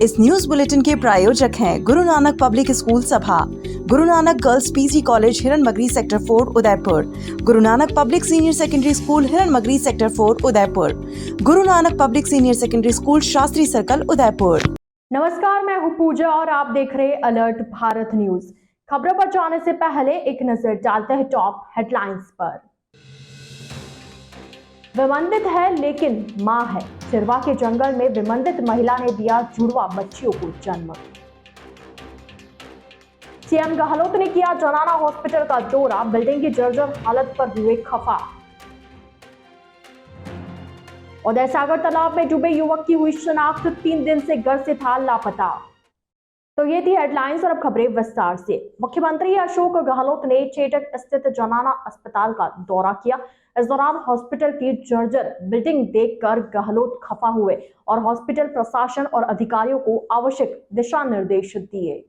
इस news bulletin के प्रायोजक हैं गुरु नानक पब्लिक स्कूल सभा, Guru Nanak girls PG college Hiranmagri sector 4 Udaipur, Guru Nanak public senior secondary school Hiranmagri sector 4 Udaipur, Guru Nanak public senior secondary school Shastri circle Udaipur. नमस्कार, मैं हूं पूजा और आप देख रहे अलर्ट भारत न्यूज। खबरों पर जाने से पहले एक नजर डालते हैं टॉप हेडलाइंस पर। विमंदित है लेकिन मां है। चिरवा के जंगल में विमंदित महिला ने दिया जुड़वा बच्चियों को जन्म। सीएम गहलोत ने किया जनाना हॉस्पिटल का दौरा, बिल्डिंग की जर्जर हालत पर हुए खफा। उदय सागर तालाब में डूबे युवक की हुई शिनाख्त, 3 दिन से घर से था लापता। तो ये थी हेडलाइंस और अब खबरें विस्तार से। मुख्यमंत्री अशोक गहलोत ने चेटक स्थित जनाना अस्पताल का दौरा किया। इस दौरान हॉस्पिटल की जर्जर बिल्डिंग देखकर गहलोत खफा हुए और हॉस्पिटल प्रशासन और अधिकारियों को आवश्यक दिशा निर्देश दिए।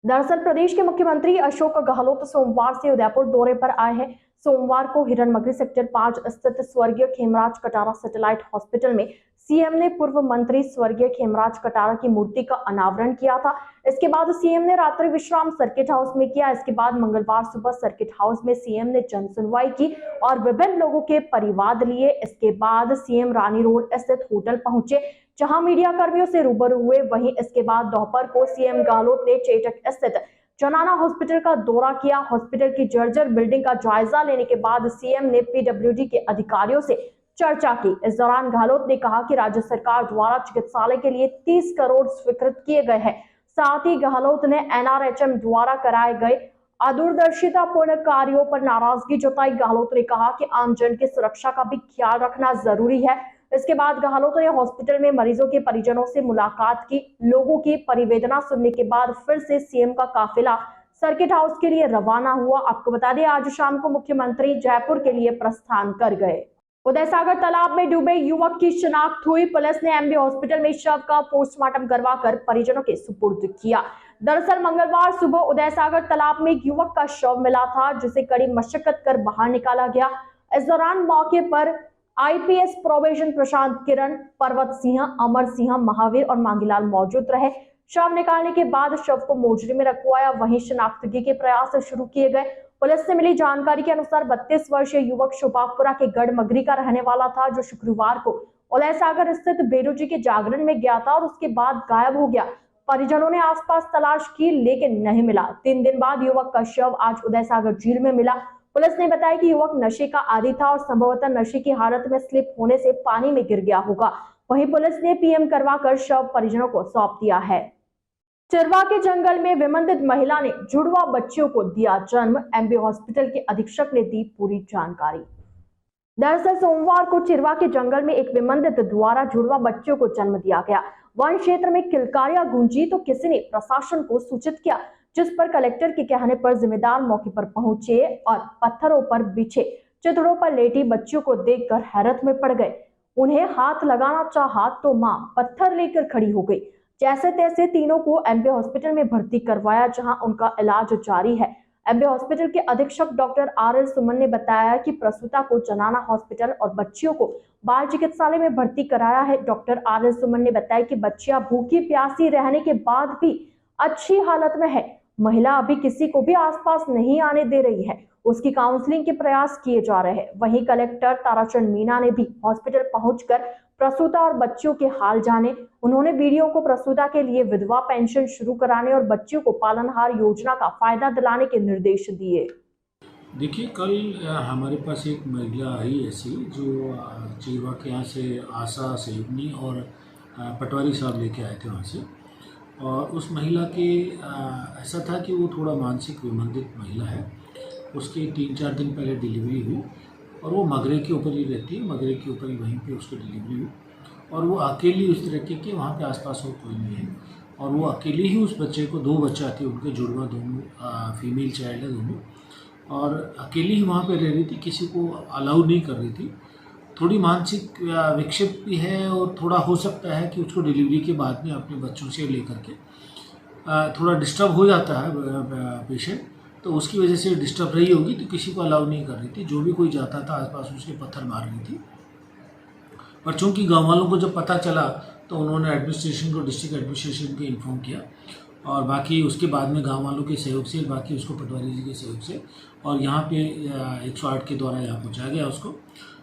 दरअसल प्रदेश के मुख्यमंत्री अशोक गहलोत सोमवार से उदयपुर दौरे पर आए हैं। सोमवार को हिरणमगरी सेक्टर 5 स्थित स्वर्गीय खेमराज कटारा सैटेलाइट हॉस्पिटल में सीएम ने पूर्व मंत्री स्वर्गीय खेमराज कटारा की मूर्ति का अनावरण किया था। इसके बाद सीएम ने रात्रि विश्राम सर्किट हाउस में किया। इसके बाद मंगलवार सुबह सर्किट हाउस में सीएम ने जन सुनवाई की और विभिन्न लोगों के परिवाद लिए। इसके बाद सीएम रानी रोड स्थित होटल पहुंचे, जहां मीडिया कर्मियों से रूबरू हुए। वहीं इसके बाद दोपहर को सीएम गहलोत ने चेटक स्थित जनाना हॉस्पिटल का दौरा किया। हॉस्पिटल की जर्जर बिल्डिंग का जायजा लेने के बाद सीएम ने पीडब्ल्यूडी के अधिकारियों से चर्चा की। इस दौरान गहलोत ने कहा कि राज्य सरकार द्वारा चिकित्सालय के लिए 30 करोड़ स्वीकृत किए गए हैं। साथ ही गहलोत ने एनआरएचएम द्वारा कराए गए अदूरदर्शितापूर्ण कार्यों पर नाराजगी जताई। गहलोत ने कहा कि आमजन की सुरक्षा का भी ख्याल रखना जरूरी है। इसके बाद गहलोत ने हॉस्पिटल में मरीजों के परिजनों से मुलाकात की। लोगों की परिवेदना सुनने के बाद फिर से सीएम का काफिला सर्किट हाउस के लिए रवाना हुआ। आपको बता दें, आज शाम को मुख्यमंत्री जयपुर के लिए प्रस्थान कर गए। उदय सागर तालाब में डूबे युवक की शिनाख्त हुई। पुलिस ने एमबी हॉस्पिटल में शव का पोस्टमार्टम करवाकर परिजनों के सुपुर्द किया। दरअसल मंगलवार सुबह उदय सागर तालाब में एक युवक का शव मिला था, जिसे कड़ी मशक्कत कर बाहर निकाला गया। इस दौरान मौके पर आईपीएस प्रोबेशन प्रशांत किरण, पर्वत सिंह, अमर सिंह, महावीर और मांगीलाल मौजूद रहे। शव निकालने के बाद शव को मोर्चरी में रखवाया। वहीं शिनाख्तगी के प्रयास शुरू किए गए। पुलिस से मिली जानकारी के अनुसार 32 वर्षीय युवक शुभापुरा के गढ़मगरी का रहने वाला था, जो शुक्रवार को उदय सागर स्थित बेरोजी के जागरण में गया था और उसके बाद गायब हो गया। परिजनों ने आसपास तलाश की लेकिन नहीं मिला। 3 दिन बाद युवक का शव आज उदय सागर झील में मिला। पुलिस ने बताया कि युवक नशे का आदी था और संभवतः नशे की हालत में स्लिप होने से पानी में गिर गया होगा। वहीं पुलिस ने पीएम करवाकर शव परिजनों को सौंप दिया है। चिरवा के जंगल में विमंदित महिला ने जुड़वा बच्चियों को दिया जन्म। एमबी हॉस्पिटल के अधीक्षक ने दी पूरी जानकारी। दरअसल सोमवार को चिरवा के जंगल में एक विमंदित द्वारा जुड़वा बच्चियों को जन्म दिया गया। वन क्षेत्र में किलकारियां गूंजी तो किसी ने प्रशासन को सूचित किया, जिस पर कलेक्टर के कहने पर जिम्मेदार मौके पर पहुंचे और पत्थरों पर बिछे चिथड़ों पर लेटी बच्चियों को देखकर हैरत में पड़ गए। उन्हें हाथ लगाना चाहा तो मां पत्थर लेकर खड़ी हो गई। जैसे तैसे तीनों को एमबी हॉस्पिटल में भर्ती करवाया, जहां उनका इलाज जारी है। एमबी हॉस्पिटल के अधीक्षक डॉक्टर आर.एल. सुमन ने बताया कि प्रसूता को जनाना हॉस्पिटल और बच्चियों को बाल चिकित्सालय में भर्ती कराया है। Doctor RL. सुमन ने बताया कि बच्चियां भूखी प्यासी रहने के बाद भी अच्छी हालत में है। महिला अभी किसी को भी आसपास नहीं आने दे रही है। उसकी काउंसलिंग के प्रयास किए जा रहे हैं। वहीं कलेक्टर ताराचंद मीना ने भी हॉस्पिटल पहुंचकर प्रसूता और बच्चियों के हाल जाने। उन्होंने वीडियो को प्रसूता के लिए विधवा पेंशन शुरू कराने और बच्चियों को पालनहार योजना का फायदा दिलाने के निर्देश दिए। देखिए, कल हमारे पास एक महिला आई ऐसी, जो चिरवा के यहाँ से आशा सेवनी और पटवारी साहब लेके आए थे वहाँ से। और उस महिला के ऐसा था कि वो थोड़ा मानसिक विमंदित महिला है। उसकी 3-4 दिन पहले डिलीवरी हुई और वो मगरे के ऊपर ही रहती है। मगरे के ऊपर ही वहीं पे उसकी डिलीवरी हुई और वो अकेली उस तरीके के वहाँ पे आसपास और कोई नहीं है। और वो अकेली ही उस बच्चे को, 2 बच्चा थे उनके, जुड़वा दोनों, फीमेल चाइल्ड है दोनों, और अकेली ही वहाँ पे रह रही थी। किसी को अलाउ नहीं कर रही थी। थोड़ी मानसिक विक्षिप्त भी है और थोड़ा हो सकता है कि उसको डिलीवरी के बाद में अपने बच्चों से लेकर के थोड़ा डिस्टर्ब हो जाता है पेशेंट, तो उसकी वजह से डिस्टर्ब रही होगी, तो किसी को अलाउ नहीं कर रही थी। जो भी कोई जाता था आसपास उसके पत्थर मार रही थी। और चूंकि गाँव वालों को जब पता चला तो उन्होंने एडमिनिस्ट्रेशन को, डिस्ट्रिक्ट एडमिनिस्ट्रेशन को इन्फॉर्म किया और बाकी उसके बाद में गांव वालों के सहयोग से, बाकी उसको पटवारी जी के सहयोग से और यहाँ पे 108 के द्वारा यहाँ पहुँचाया गया उसको।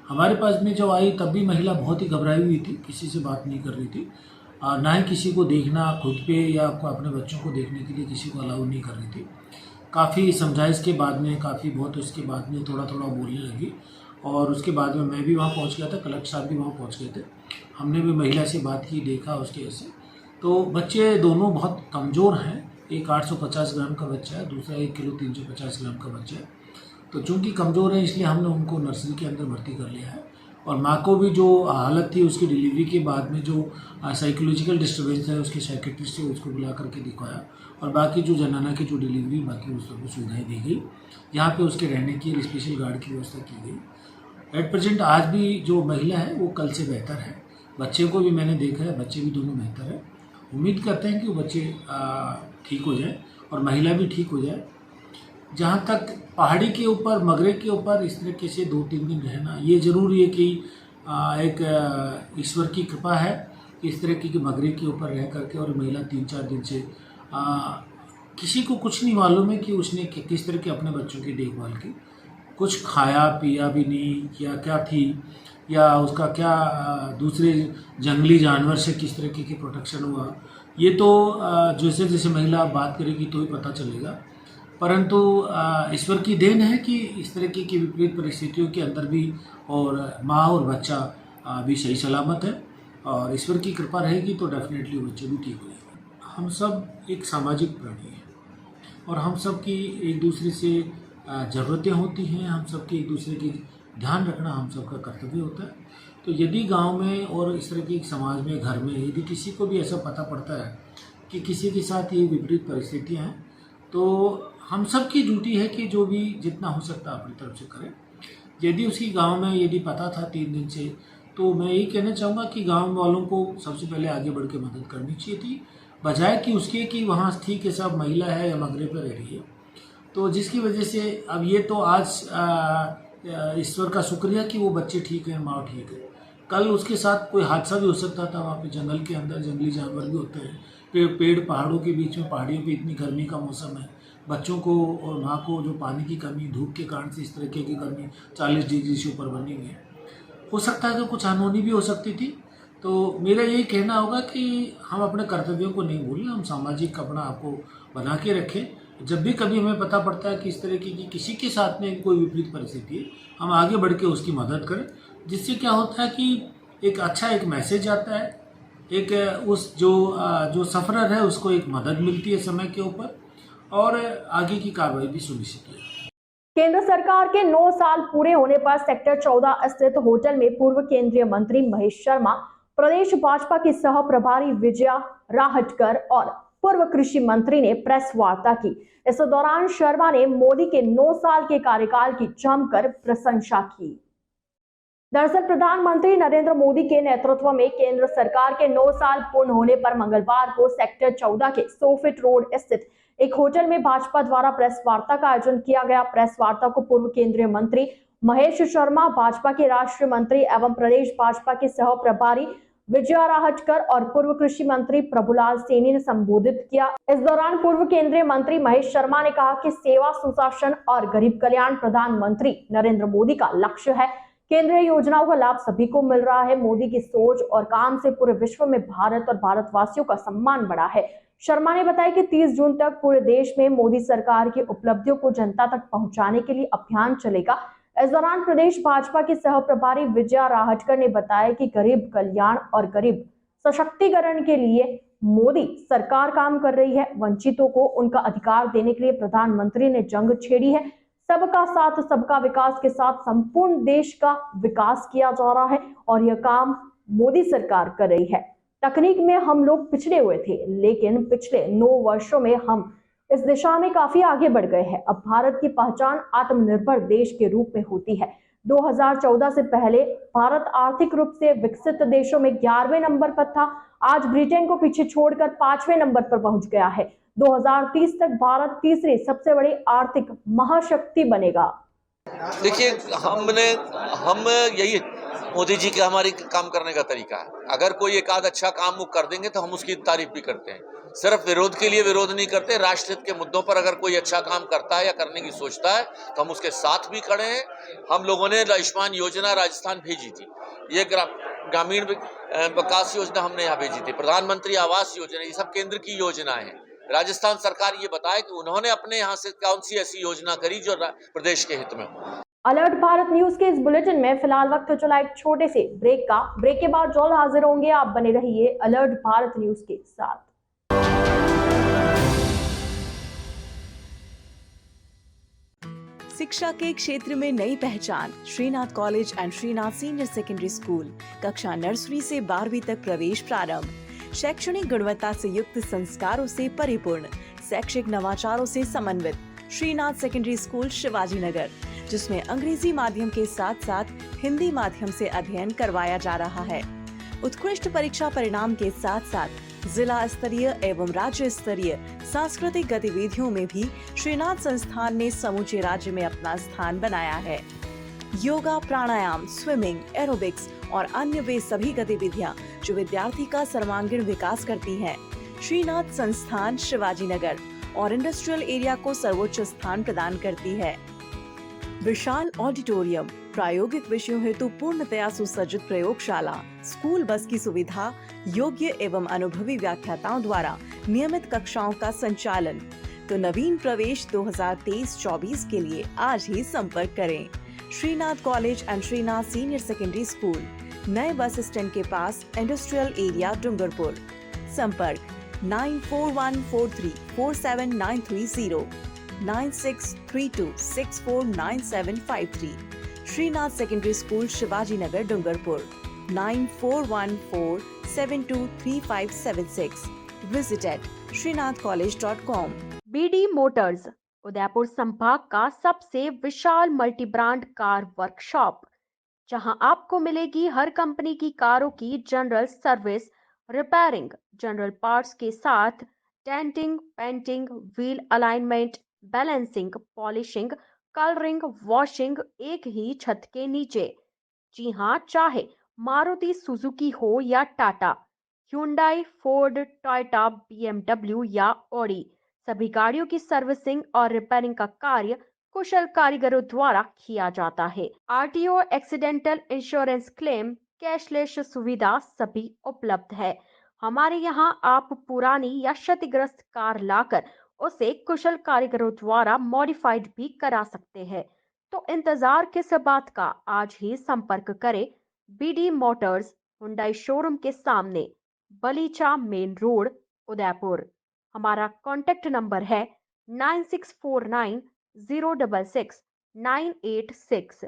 हमारे पास में जब आई तब भी महिला बहुत ही घबराई हुई थी, किसी से बात नहीं कर रही थी और ना ही किसी को देखना खुद पे या अपने बच्चों को देखने के लिए किसी को अलाउ नहीं कर रही थी। काफ़ी समझाइश के बाद में, काफ़ी बहुत उसके बाद में थोड़ा थोड़ा बोलने लगी और उसके बाद में मैं भी वहाँ पहुँच गया था, कलेक्टर साहब भी वहाँ पहुँच गए थे। हमने भी महिला से बात की, देखा उसके ऐसे। तो बच्चे दोनों बहुत कमज़ोर हैं, एक 850 ग्राम का बच्चा है, दूसरा 1 किलो 350 ग्राम का बच्चा है। तो चूँकि कमज़ोर है इसलिए हमने उनको नर्सरी के अंदर भर्ती कर लिया है और माँ को भी जो हालत थी उसकी डिलीवरी के बाद में जो साइकोलॉजिकल डिस्टर्बेंस है उसके साइकेट्रिस्ट से उसको बुला करके दिखाया और बाकी जो जनाना की जो डिलीवरी बाकी उस सबको सुविधाएँ दी गई। यहाँ पे उसके रहने की स्पेशल गार्ड की व्यवस्था की गई। एट प्रेजेंट आज भी जो महिला है वो कल से बेहतर है। बच्चे को भी मैंने देखा है, बच्चे भी दोनों बेहतर है। उम्मीद करते हैं कि वो बच्चे ठीक हो जाए और महिला भी ठीक हो जाए। जहाँ तक पहाड़ी के ऊपर, मगरे के ऊपर इस तरीके से 2-3 दिन रहना, ये ज़रूरी है कि एक ईश्वर की कृपा है इस तरीके के मगरे के ऊपर रह करके और महिला 3-4 दिन से किसी को कुछ नहीं मालूम है कि उसने किस तरह के अपने बच्चों की देखभाल की, कुछ खाया पिया भी नहीं, या क्या थी या उसका क्या दूसरे जंगली जानवर से किस तरीके की प्रोटेक्शन हुआ, ये तो जैसे जैसे महिला बात करेगी तो ही पता चलेगा। परंतु ईश्वर की देन है कि इस तरीके की विपरीत परिस्थितियों के अंदर भी और माँ और बच्चा भी सही सलामत है और ईश्वर की कृपा रहेगी तो डेफिनेटली बच्चे भी ठीक हो जाएंगे। हम सब एक सामाजिक प्राणी हैं और हम सब की एक दूसरे से ज़रूरतें होती हैं, हम सब की एक दूसरे की ध्यान रखना हम सब का कर्तव्य होता है। तो यदि गांव में और इस तरह की समाज में, घर में यदि किसी को भी ऐसा पता पड़ता है कि किसी के साथ ये विपरीत परिस्थितियाँ हैं तो हम सब की ड्यूटी है कि जो भी जितना हो सकता है अपनी तरफ से करें। यदि उसकी गांव में यदि पता था 3 दिन से तो मैं यही कहना चाहूँगा कि गांव वालों को सबसे पहले आगे बढ़ के मदद करनी चाहिए थी, बजाय कि उसके कि वहाँ ठीक है सब महिला है या मगरे पर रह रही है। तो जिसकी वजह से अब ये तो आज ईश्वर का शुक्रिया कि वो बच्चे ठीक हैं, माँ ठीक है। कल उसके साथ कोई हादसा भी हो सकता था। वहाँ पे जंगल के अंदर जंगली जानवर भी होते हैं, पेड़ पहाड़ों के बीच में, पहाड़ियों पे इतनी गर्मी का मौसम है, बच्चों को और माँ को जो पानी की कमी, धूप के कारण से इस तरीके की गर्मी 40 डिग्री से ऊपर बनी हुई है, हो सकता है कि कुछ अनहोनी भी हो सकती थी। तो मेरा यही कहना होगा कि हम अपने कर्तव्यों को नहीं भूलें, हम सामाजिक अपना आपको बना के रखें। जब भी कभी हमें पता पड़ता है कि इस तरीके की किसी के साथ में कोई विपरीत परिस्थिति है, हम आगे बढ़ के उसकी मदद करें, जिससे क्या होता है कि एक अच्छा एक मैसेज आता है, एक उस जो सफ़रर है उसको एक मदद मिलती है समय के ऊपर और आगे की कार्रवाई भी सुनिश्चित है। केंद्र सरकार के 9 साल पूरे होने पर सेक्टर 14 स्थित होटल में पूर्व केंद्रीय मंत्री महेश शर्मा, प्रदेश भाजपा की सह प्रभारी विजया राहटकर और पूर्व कृषि मंत्री ने प्रेस वार्ता की। इस दौरान शर्मा ने मोदी के 9 साल के कार्यकाल की जमकर प्रशंसा की। दरअसल प्रधानमंत्री नरेंद्र मोदी के नेतृत्व में केंद्र सरकार के 9 साल पूर्ण होने पर मंगलवार को सेक्टर 14 के सोफिट रोड स्थित एक होटल में भाजपा द्वारा प्रेस वार्ता का आयोजन किया गया। प्रेस वार्ता को पूर्व केंद्रीय मंत्री महेश शर्मा, भाजपा के राष्ट्रीय मंत्री एवं प्रदेश भाजपा के सह प्रभारी विजया राहटकर और पूर्व कृषि मंत्री प्रभुलाल सैनी ने संबोधित किया। इस दौरान पूर्व केंद्रीय मंत्री महेश शर्मा ने कहा कि सेवा, सुशासन और गरीब कल्याण प्रधानमंत्री नरेंद्र मोदी का लक्ष्य है। केंद्रीय योजनाओं का लाभ सभी को मिल रहा है। मोदी की सोच और काम से पूरे विश्व में भारत और भारतवासियों का सम्मान बढ़ा है। शर्मा ने बताया कि 30 जून तक पूरे देश में मोदी सरकार की उपलब्धियों को जनता तक पहुंचाने के लिए अभियान चलेगा। इस दौरान प्रदेश भाजपा की सह प्रभारी विजया राहटकर ने बताया कि गरीब कल्याण और गरीब सशक्तिकरण के लिए मोदी सरकार काम कर रही है। वंचितों को उनका अधिकार देने के लिए प्रधानमंत्री ने जंग छेड़ी है। सबका साथ सबका विकास के साथ संपूर्ण देश का विकास किया जा रहा है और यह काम मोदी सरकार कर रही है। तकनीक में हम लोग पिछड़े हुए थे, लेकिन पिछले 9 वर्षों में हम इस दिशा में काफी आगे बढ़ गए हैं। अब भारत की पहचान आत्मनिर्भर देश के रूप में होती है। 2014 से पहले भारत आर्थिक रूप से विकसित देशों में 11वें नंबर पर था। आज ब्रिटेन को पीछे छोड़कर 5वें नंबर पर पहुंच गया है। 2030 तक भारत तीसरी सबसे बड़ी आर्थिक महाशक्ति बनेगा। देखिए, हम यही मोदी जी का हमारी काम करने का तरीका है। अगर कोई एक आध अच्छा काम वो कर देंगे तो हम उसकी तारीफ भी करते हैं। सिर्फ विरोध के लिए विरोध नहीं करते, राष्ट्र हित के मुद्दों पर अगर कोई अच्छा काम करता है या करने की सोचता है तो हम उसके साथ भी खड़े हैं। हम लोगों ने आयुष्मान योजना राजस्थान भेजी थी, ये ग्रामीण विकास योजना हमने यहाँ भेजी थी, प्रधानमंत्री आवास योजना, ये सब केंद्र की योजनाएं हैं। राजस्थान सरकार ये बताए कि उन्होंने अपने यहाँ से कौन सी ऐसी योजना करी जो प्रदेश के हित में हो। अलर्ट भारत न्यूज के इस बुलेटिन में फिलहाल वक्त हो चला एक छोटे से ब्रेक का। ब्रेक के बाद जल्द हाजिर होंगे, आप बने रहिए अलर्ट भारत न्यूज के साथ। शिक्षा के क्षेत्र में नई पहचान, Shrinath college and Shrinath senior secondary school, कक्षा नर्सरी से 12वीं तक प्रवेश प्रारंभ। शैक्षणिक गुणवत्ता से युक्त संस्कारों से परिपूर्ण, शैक्षिक नवाचारों से समन्वित श्रीनाथ सेकेंडरी स्कूल शिवाजी नगर, जिसमें अंग्रेजी माध्यम के साथ साथ हिंदी माध्यम से अध्ययन करवाया जा रहा है। उत्कृष्ट परीक्षा परिणाम के साथ साथ जिला स्तरीय एवं राज्य स्तरीय सांस्कृतिक गतिविधियों में भी श्रीनाथ संस्थान ने समूचे राज्य में अपना स्थान बनाया है। योगा, प्राणायाम, स्विमिंग, एरोबिक्स और अन्य वे सभी गतिविधियां जो विद्यार्थी का सर्वांगीण विकास करती हैं। श्रीनाथ संस्थान शिवाजी नगर और इंडस्ट्रियल एरिया को सर्वोच्च स्थान प्रदान करती है। विशाल ऑडिटोरियम, प्रायोगिक विषयों हेतु पूर्णतया सुसज्जित प्रयोगशाला, स्कूल बस की सुविधा, योग्य एवं अनुभवी व्याख्याताओं द्वारा नियमित कक्षाओं का संचालन। तो नवीन प्रवेश 2023-24 के लिए आज ही संपर्क करें। Shrinath college and Shrinath senior secondary school, नए बस स्टैंड के पास, इंडस्ट्रियल एरिया, डूंगरपुर। संपर्क 9414347930, 9632649753। Shrinath secondary school Shivaji Nagar, Dungarpur. 9414723576। Visit at srinathcollege.com। BD motors, Udaipur संभाग का सबसे विशाल मल्टी ब्रांड कार वर्कशॉप, जहां आपको मिलेगी हर कंपनी की कारों की general service, repairing, general parts के साथ denting, painting, wheel alignment, balancing, polishing, colouring, washing एक ही छत के नीचे। जी हाँ, चाहे मारुति सुजुकी हो या Tata, Hyundai, Ford, Toyota, BMW या ऑडी, सभी गाड़ियों की सर्विसिंग और रिपेयरिंग का कार्य कुशल कारीगरों द्वारा किया जाता है। RTO, accidental insurance claim, cashless सुविधा सभी उपलब्ध है। हमारे यहाँ आप पुरानी या क्षतिग्रस्त कार लाकर उसे कुशल कारीगरों द्वारा मॉडिफाइड भी करा सकते हैं। तो इंतजार किस बात का, आज ही संपर्क करें। बीडी मोटर्स, हुंडई शोरूम के सामने, बलीचा मेन रोड, उदयपुर। हमारा कॉन्टेक्ट नंबर है 9649066986।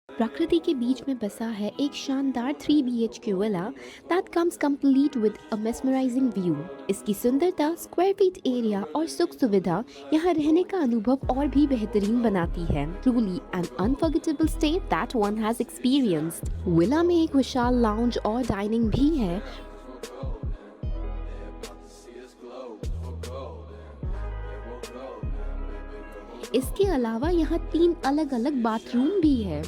प्रकृति के बीच में बसा है एक शानदार 3 BHK villa that comes complete with a mesmerizing view। इसकी सुंदरता, स्क्वायर फीट एरिया और सुख सुविधा यहाँ रहने का अनुभव और भी बेहतरीन बनाती है। Truly an unforgettable stay that one has experienced। Villa में एक विशाल लाउंज और डाइनिंग भी है। इसके अलावा यहाँ 3 अलग अलग बाथरूम भी है।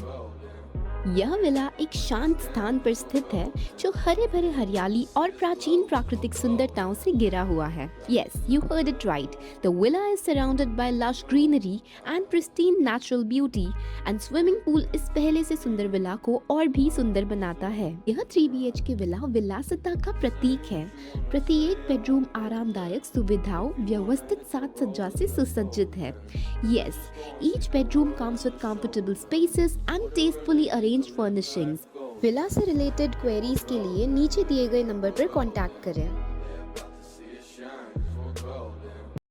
यह विला एक शांत स्थान पर स्थित है जो हरे भरे हरियाली और प्राचीन प्राकृतिक सुंदरताओं से घिरा हुआ है। Yes, you heard it right. The villa is surrounded by lush greenery and pristine natural beauty, and swimming pool इस पहले से सुंदर विला को और भी सुंदर बनाता है। यह 3 BHK विला विलासिता का प्रतीक है। प्रत्येक बेडरूम आरामदायक सुविधाओं, व्यवस्थित साज सज्जा से सुसज्जित है। Yes, each bedroom comes with comfortable spaces and tastefully arranged furnishings। Villa से रिलेटेड क्वेरीज के लिए नीचे दिए गए नंबर पर कांटेक्ट करें।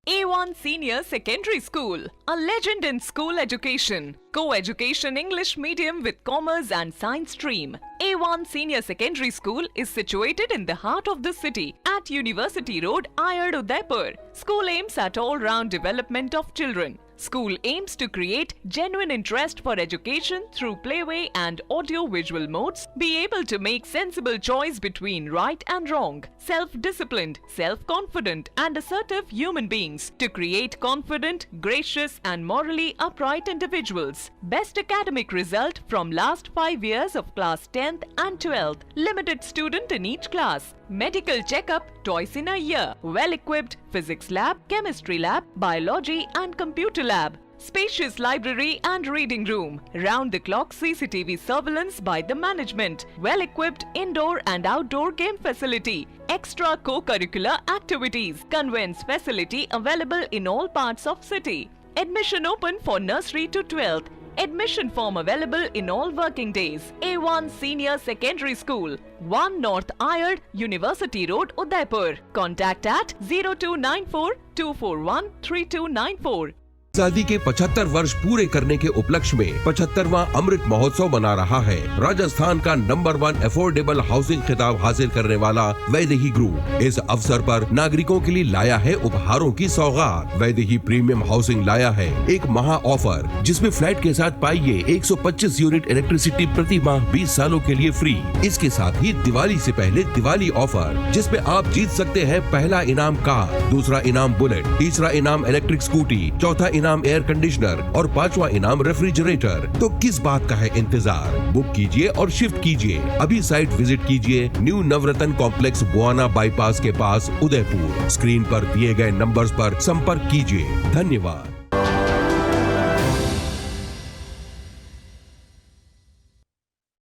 A1 Senior Secondary School, a legend in school education, co-education English medium with commerce and science stream. A1 Senior Secondary School is situated in the heart of the city at University Road, Ayad, Udaipur. School aims at all-round development of children. School aims to create genuine interest for education through playway and audio-visual modes, be able to make sensible choice between right and wrong, self-disciplined, self-confident and assertive human beings to create confident, gracious and morally upright individuals. Best academic result from last 5 years of class 10th and 12th. Limited student in each class. Medical checkup twice in a year. Well-equipped physics lab, chemistry lab, biology and computer lab. Spacious library and reading room. Round-the-clock CCTV surveillance by the management. Well-equipped indoor and outdoor game facility. Extra co-curricular activities. Conveyance facility available in all parts of city. Admission open for nursery to 12th. Admission form available in all working days. A1 Senior Secondary School, 1 North Ayad, University Road, Udaipur. Contact at 0294 241 3294. आजादी के 75 वर्ष पूरे करने के उपलक्ष्य में 75वां अमृत महोत्सव मना रहा है। राजस्थान का नंबर 1 अफोर्डेबल हाउसिंग खिताब हासिल करने वाला वैदेही ग्रुप इस अवसर पर नागरिकों के लिए लाया है उपहारों की सौगात। वैदेही प्रीमियम हाउसिंग लाया है एक महा ऑफर, जिसमें फ्लैट के साथ पाइए 125 यूनिट इलेक्ट्रिसिटी प्रति माह 20 सालों के लिए फ्री। इसके साथ ही दिवाली से पहले दिवाली ऑफर, जिसमें आप जीत सकते हैं पहला इनाम कार, दूसरा इनाम बुलेट, तीसरा इनाम इलेक्ट्रिक स्कूटी, चौथा इनाम एयर कंडीशनर और 5वां इनाम रेफ्रिजरेटर। तो किस बात का है इंतजार? बुक कीजिए और शिफ्ट कीजिए। अभी साइट विजिट कीजिए न्यू नवरत्न कॉम्प्लेक्स बुआना बाईपास के पास उदयपुर। स्क्रीन पर दिए गए नंबर्स पर संपर्क कीजिए। धन्यवाद।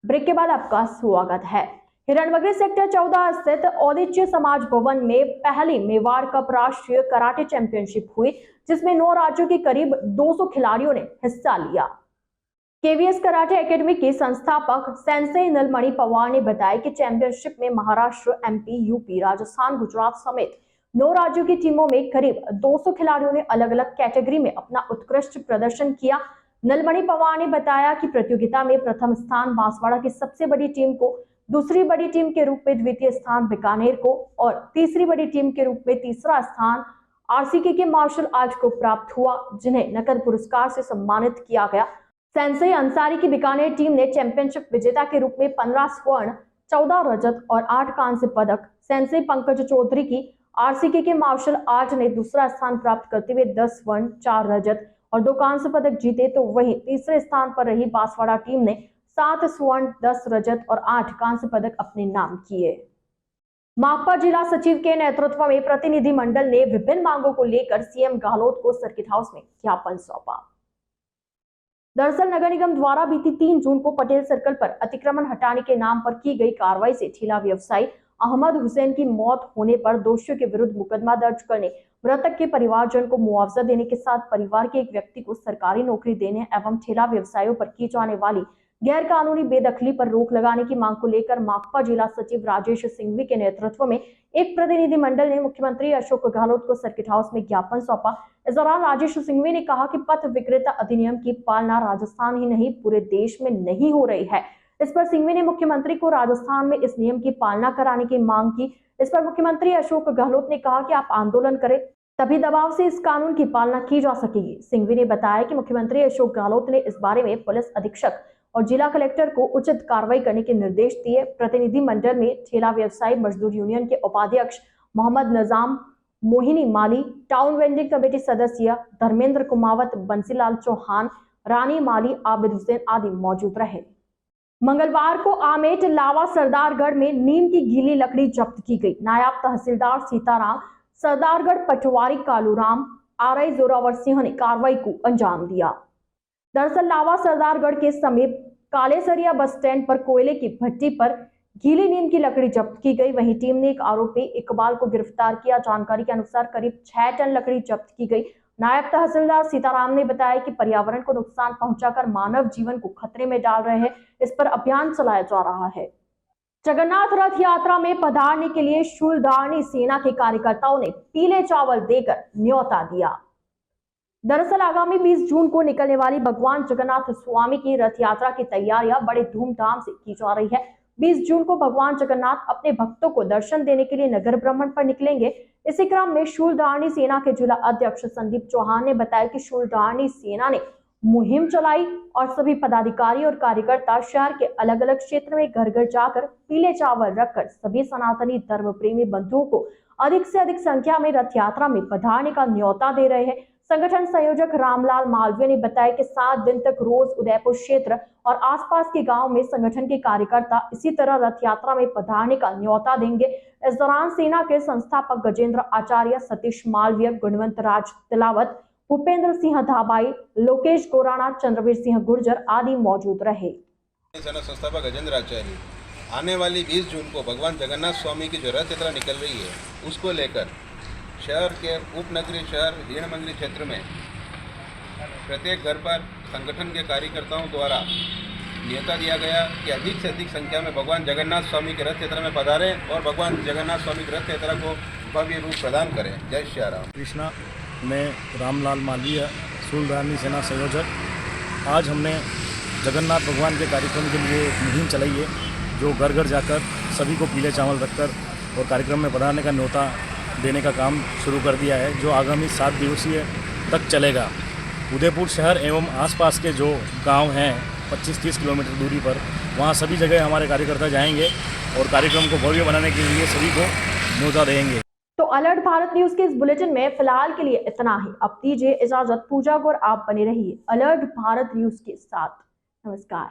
ब्रेक के बाद आपका स्वागत है। हिरणमगरी सेक्टर 14 स्थित औदिच्य समाज भवन में पहली मेवाड़ कप राष्ट्रीय कराटे चैंपियनशिप हुई, जिसमें 9 राज्यों के करीब 200 खिलाड़ियों ने हिस्सा लिया। केवीएस कराटे एकेडमी के संस्थापक सेंसेई नीलमणि पवार ने बताया कि चैंपियनशिप में महाराष्ट्र, एमपी, यूपी, राजस्थान, गुजरात समेत 9 राज्यों की टीमों में करीब 200 खिलाड़ियों ने अलग अलग कैटेगरी में अपना उत्कृष्ट प्रदर्शन किया। नीलमणि पवार ने बताया कि प्रतियोगिता में प्रथम स्थान बांसवाड़ा की सबसे बड़ी टीम को, दूसरी बड़ी टीम के रूप में द्वितीय स्थान बीकानेर को और तीसरी बड़ी टीम के रूप में तीसरा स्थान आरसीके के मार्शल आर्ट को प्राप्त हुआ, जिन्हें नकद पुरस्कार से सम्मानित किया गया। सेंसेई अंसारी की बीकानेर टीम ने चैंपियनशिप विजेता के रूप में 15 स्वर्ण, 14 रजत और 8 कांस्य पदक, सेंसेई पंकज चौधरी की आरसीके के मार्शल आर्ट ने दूसरा स्थान प्राप्त करते हुए 10 स्वर्ण, 4 रजत और 2 कांस्य पदक जीते। तो वहीं तीसरे स्थान पर रही बांसवाड़ा टीम ने 7 स्वर्ण, 10 रजत और 8 कांस्य पदक अपने नाम किए। माकपा जिला सचिव के नेतृत्व में प्रतिनिधि मंडल ने विभिन्न मांगों को लेकर सीएम गहलोत को सर्किट हाउस में ज्ञापन सौंपा। दरअसल नगर निगम द्वारा बीती 3 जून को पटेल सर्कल पर अतिक्रमण हटाने के नाम पर की गई कार्रवाई से ठेला व्यवसायी अहमद हुसैन की मौत होने पर दोषियों के विरुद्ध मुकदमा दर्ज करने, मृतक के परिवारजन को मुआवजा देने के साथ परिवार के एक व्यक्ति को सरकारी नौकरी देने एवं ठेला व्यवसायियों पर की जाने वाली गैर कानूनी बेदखली पर रोक लगाने की मांग को लेकर माकपा जिला सचिव राजेश सिंघवी के नेतृत्व में एक प्रतिनिधि मंडल ने मुख्यमंत्री अशोक गहलोत को सर्किट हाउस में ज्ञापन सौंपा। इस दौरान राजेश सिंघवी ने कहा कि पथ विक्रेता अधिनियम की पालना राजस्थान ही नहीं पूरे देश में नहीं हो रही है। इस पर सिंघवी ने मुख्यमंत्री को राजस्थान में इस नियम की पालना कराने की मांग की। इस पर मुख्यमंत्री अशोक गहलोत ने कहा कि आप आंदोलन करें, तभी दबाव से इस कानून की पालना की जा सकेगी। सिंघवी ने बताया कि मुख्यमंत्री अशोक गहलोत ने इस बारे में पुलिस अधीक्षक और जिला कलेक्टर को उचित कार्रवाई करने के निर्देश दिए। प्रतिनिधि मंडल में ठेला व्यवसायी मजदूर यूनियन के उपाध्यक्ष मोहम्मद नजाम, मोहिनी माली, टाउन वेंडिंग कमेटी सदस्य धर्मेंद्र कुमावत, बंसीलाल चौहान, रानी माली, आबिद हुसैन आदि मौजूद रहे। मंगलवार को आमेट लावा सरदारगढ़ में नीम की गीली लकड़ी जब्त की गई। नायब तहसीलदार सीताराम, सरदारगढ़ पटवारी कालूराम, आरआई जोरावर सिंह ने कार्रवाई को अंजाम दिया। दरअसल लावा सरदारगढ़ के समीप कालेसरिया बस स्टैंड पर कोयले की भट्टी पर गीली नीम की लकड़ी जब्त की गई। वहीं टीम ने एक आरोपी इकबाल को गिरफ्तार किया। जानकारी के अनुसार करीब 6 टन लकड़ी जब्त की गई। नायब तहसीलदार सीताराम ने बताया कि पर्यावरण को नुकसान पहुंचाकर मानव जीवन को खतरे में डाल रहे हैं, इस पर अभियान चलाया जा रहा है। जगन्नाथ रथ यात्रा में पधारने के लिए शूलधारणी सेना के कार्यकर्ताओं ने पीले चावल देकर न्योता दिया। दरअसल आगामी 20 जून को निकलने वाली भगवान जगन्नाथ स्वामी की रथ यात्रा की तैयारियां बड़े धूमधाम से की जा रही है। 20 जून को भगवान जगन्नाथ अपने भक्तों को दर्शन देने के लिए नगर भ्रमण पर निकलेंगे। इसी क्रम में शूलधारणी सेना के जिला अध्यक्ष संदीप चौहान ने बताया कि शूलधारणी सेना ने मुहिम चलाई और सभी पदाधिकारी और कार्यकर्ता शहर के अलग अलग क्षेत्र में घर घर जाकर पीले चावल रखकर सभी सनातनी धर्म प्रेमी बंधुओं को अधिक से अधिक संख्या में रथ यात्रा में पधारने का न्योता दे रहे हैं। संगठन संयोजक रामलाल मालवीय ने बताया कि 7 दिन तक रोज उदयपुर क्षेत्र और आसपास के गांव में संगठन के कार्यकर्ता इसी तरह रथ यात्रा में पधारने का न्योता देंगे। इस दौरान सेना के संस्थापक गजेंद्र आचार्य, सतीश मालवीय, गुणवंत राज तिलावत, भूपेंद्र सिंह धाबाई, लोकेश गोराना, चंद्रवीर सिंह गुर्जर आदि मौजूद रहे। सेना संस्थापक गजेंद्र आचार्य आने वाली 20 जून को भगवान जगन्नाथ स्वामी की जो रथ यात्रा निकल रही है उसको लेकर शहर के उपनगरीय शहर हिरणमंगरी क्षेत्र में प्रत्येक घर पर संगठन के कार्यकर्ताओं द्वारा न्योता दिया गया कि अधिक से अधिक संख्या में भगवान जगन्नाथ स्वामी की रथ यात्रा में पधारें और भगवान जगन्नाथ स्वामी की रथ यात्रा को भव्य रूप प्रदान करें। जय श्री राम। कृष्णा, मैं रामलाल मालवीय, शूलधारणी सेना संयोजक। आज हमने जगन्नाथ भगवान के कार्यक्रम के लिए एक मुहिम चलाई है जो घर घर जाकर सभी को पीले चावल रखकर और कार्यक्रम में पधारने का न्योता देने का काम शुरू कर दिया है, जो आगामी 7 दिवसीय तक चलेगा। उदयपुर शहर एवं आसपास के जो गांव हैं 25-30 किलोमीटर दूरी पर, वहां सभी जगह हमारे कार्यकर्ता जाएंगे और कार्यक्रम को भव्य बनाने के लिए सभी को न्योता देंगे। तो अलर्ट भारत न्यूज के इस बुलेटिन में फिलहाल के लिए इतना ही। अब दीजिए इजाजत। पूजा गौर आप बने रहिए अलर्ट भारत न्यूज के साथ। नमस्कार।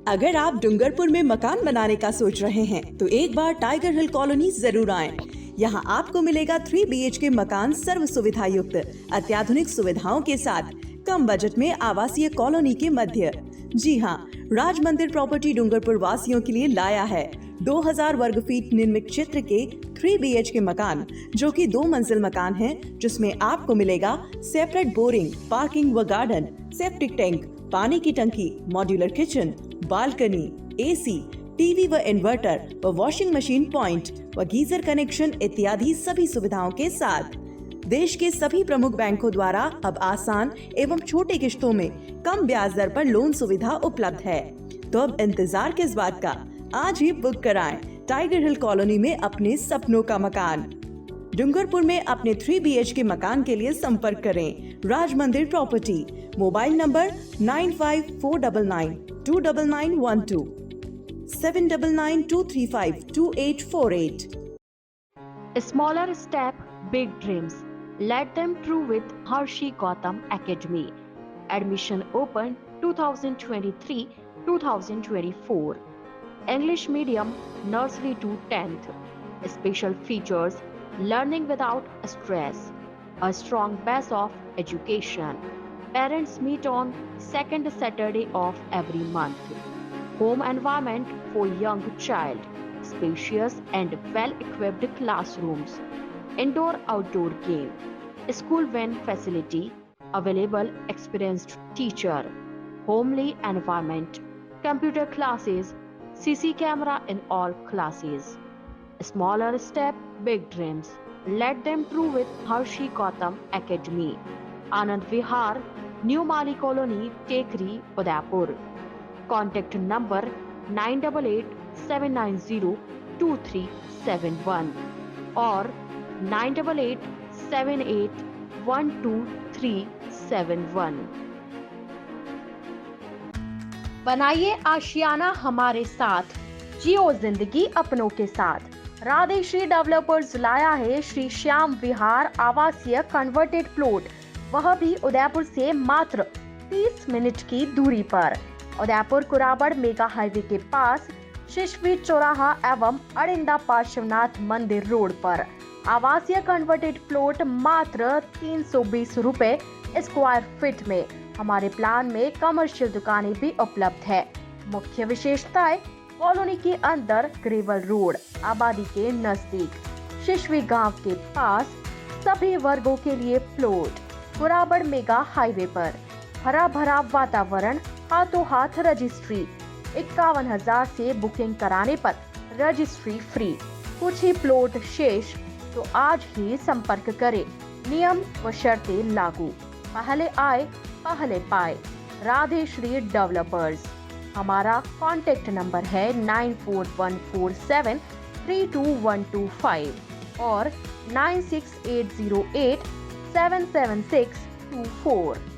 अगर आप डूंगरपुर में मकान बनाने का सोच रहे हैं तो एक बार टाइगर हिल कॉलोनी जरूर आएं। यहाँ आपको मिलेगा 3 BHK मकान सर्व सुविधा युक्त, अत्याधुनिक सुविधाओं के साथ, कम बजट में आवासीय कॉलोनी के मध्य। जी हाँ, राज मंदिर प्रॉपर्टी डूंगरपुर वासियों के लिए लाया है 2000 वर्ग फीट निर्मित क्षेत्र के 3 BHK मकान, जो कि 2 मंजिल मकान है, जिसमें आपको मिलेगा सेपरेट बोरिंग, पार्किंग व गार्डन, सेप्टिक टैंक, पानी की टंकी, modular kitchen, balcony, AC, TV व इन्वर्टर व वॉशिंग मशीन पॉइंट व गीजर कनेक्शन इत्यादि सभी सुविधाओं के साथ। देश के सभी प्रमुख बैंकों द्वारा अब आसान एवं छोटे किश्तों में कम ब्याज दर पर लोन सुविधा उपलब्ध है। तो अब इंतजार किस बात का, आज ही बुक कराएं टाइगर हिल कॉलोनी में अपने सपनों का मकान। डूंगरपुर में अपने 3 BHK मकान के लिए संपर्क करें राज मंदिर property. Mobile number 9549929912 7992352848। Smaller step, big dreams. Let them true with Harshi Gautam Academy. Admission open 2023-2024. English medium, nursery to 10th. Special features: learning without stress, a strong base of education. Parents meet on second Saturday of every month. Home environment for young child, spacious and well-equipped classrooms, indoor-outdoor game, school van facility, available experienced teacher, homely environment, computer classes, CC camera in all classes. Smaller step, big dreams. Let them true with Harshi Gautam Academy. Anand Vihar, New Mali Colony, Tekri, Udaipur. Contact number 9887902371 or 9887812371. बनाइए आशियाना हमारे साथ, जियो जिंदगी अपनों के साथ। Radhe Shri developers लाया है श्री श्याम विहार आवासीय कन्वर्टेड प्लॉट, वह भी उदयपुर से मात्र 30 मिनट की दूरी पर। उदयपुर कुराबड़ मेगा हाईवे के पास शिशवी चौराहा एवं अड़िंदा पार्श्वनाथ मंदिर रोड पर। आवासीय कन्वर्टेड प्लॉट मात्र 320 रुपए स्क्वायर फीट में। हमारे प्लान में कमर्शियल दुकानें भी उपलब्ध है। मुख्य विशेषताएं: कॉलोनी के अंदर ग्रेवल रोड, आबादी के नजदीक, शिशवी गांव के पास, सभी वर्गों के लिए प्लॉट, कुराबड़ मेगा हाईवे पर, हरा भरा वातावरण, हाथों हाथ रजिस्ट्री। 51,000 से बुकिंग कराने पर रजिस्ट्री फ्री। कुछ ही प्लॉट शेष, तो आज ही संपर्क करें। नियम व शर्तें लागू। पहले आए पहले पाए। राधे श्री डेवलपर्स। हमारा कॉन्टेक्ट नंबर है 9414732125 और 96808776624।